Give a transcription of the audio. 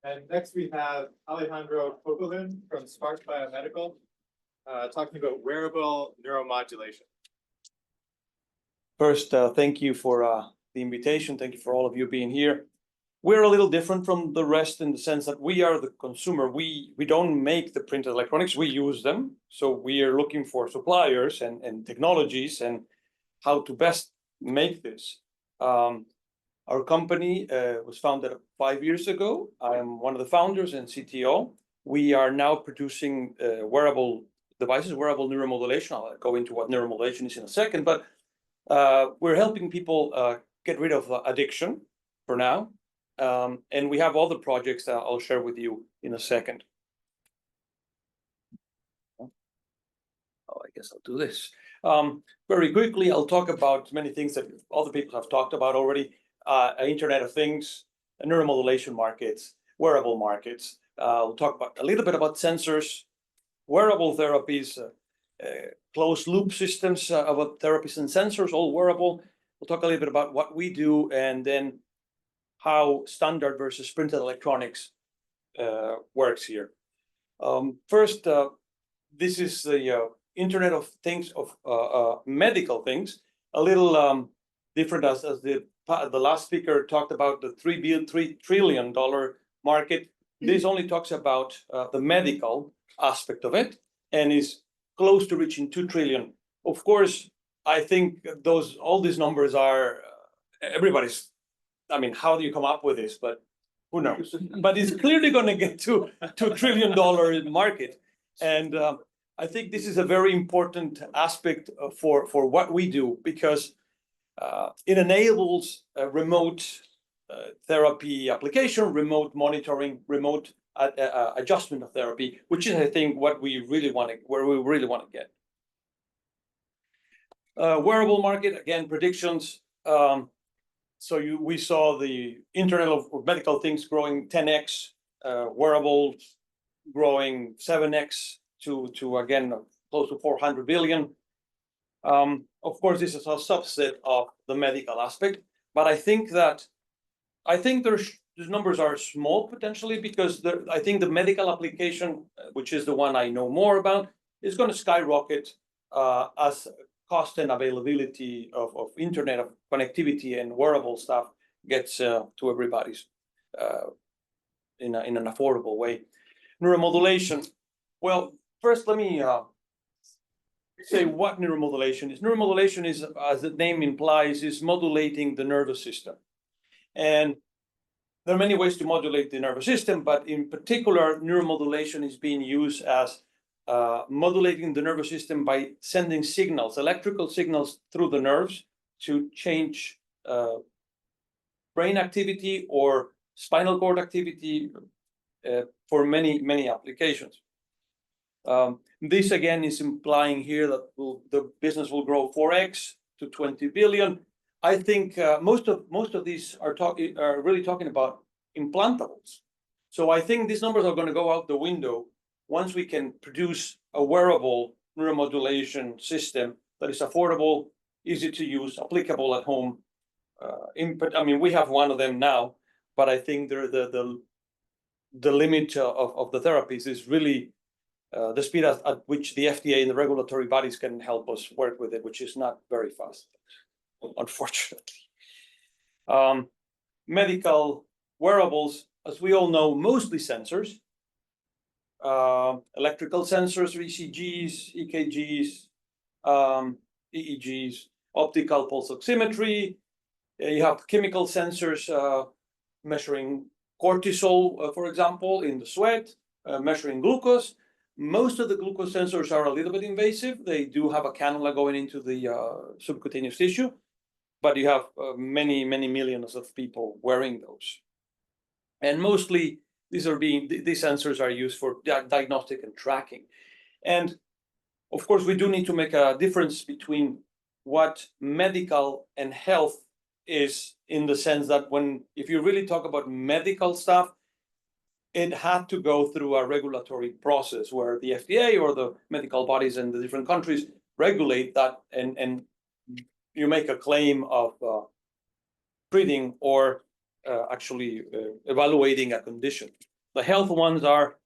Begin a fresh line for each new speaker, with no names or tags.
And next we have Alejandro Covalin from Spark Biomedical, talking about wearable neuromodulation.
First, thank you for the invitation. Thank you for all of you being here. We're a little different from the rest in the sense that we are the consumer. We don't make the printed electronics, we use them. So we are looking for suppliers and technologies and how to best make this. Our company was founded 5 years ago. I am one of the founders and CTO. We are now producing wearable devices, wearable neuromodulation. I'll go into what neuromodulation is in a second, but we're helping people get rid of addiction for now. And we have other projects that I'll share with you in a second. Oh, I guess I'll do this. Very quickly, I'll talk about many things that other people have talked about already. Internet of Things, neuromodulation markets, wearable markets. We'll talk about a little bit about sensors, wearable therapies, closed loop systems about therapies and sensors, all wearable. We'll talk a little bit about what we do and then how standard versus printed electronics works here. First, this is the Internet of Things, of medical things, a little different as the last speaker talked about the $3 trillion market. This only talks about the medical aspect of it and is close to reaching 2 trillion. Of course, I think all these numbers are everybody's. I mean, how do you come up with this? But who knows? But it's clearly going to get to $2 trillion market, and I think this is a very important aspect for what we do because it enables remote therapy application, remote monitoring, remote adjustment of therapy, which is, I think, what we really want to, where we really want to get. Wearable market, again, predictions. We saw the Internet of Medical Things growing 10x, wearables growing 7x to again close to 400 billion. Of course, this is a subset of the medical aspect, but I think these numbers are small potentially because I think the medical application, which is the one I know more about, is going to skyrocket as cost and availability of internet of connectivity and wearable stuff gets to everybody's in an affordable way. Neuromodulation. Well, first let me say what neuromodulation is. Neuromodulation is, as the name implies, is modulating the nervous system. And there are many ways to modulate the nervous system, but in particular, neuromodulation is being used as modulating the nervous system by sending signals, electrical signals through the nerves to change brain activity or spinal cord activity for many applications. This again is implying here that the business will grow 4x to 20 billion. I think most of these are really talking about implantables. So I think these numbers are going to go out the window once we can produce a wearable neuromodulation system that is affordable, easy to use, applicable at home. I mean, we have one of them now, but I think the limit of the therapies is really the speed at which the FDA and the regulatory bodies can help us work with it, which is not very fast, unfortunately. Medical wearables, as we all know, mostly sensors, electrical sensors, ECGs, EKGs, EEGs, optical pulse oximetry. You have chemical sensors measuring cortisol, for example, in the sweat, measuring glucose. Most of the glucose sensors are a little bit invasive. They do have a cannula going into the subcutaneous tissue, but you have many millions of people wearing those. And mostly these sensors are used for diagnostic and tracking. And of course, we do need to make a difference between what medical and health is, in the sense that if you really talk about medical stuff, it had to go through a regulatory process where the FDA or the medical bodies in the different countries regulate that, and you make a claim of treating or actually evaluating a condition. The health ones are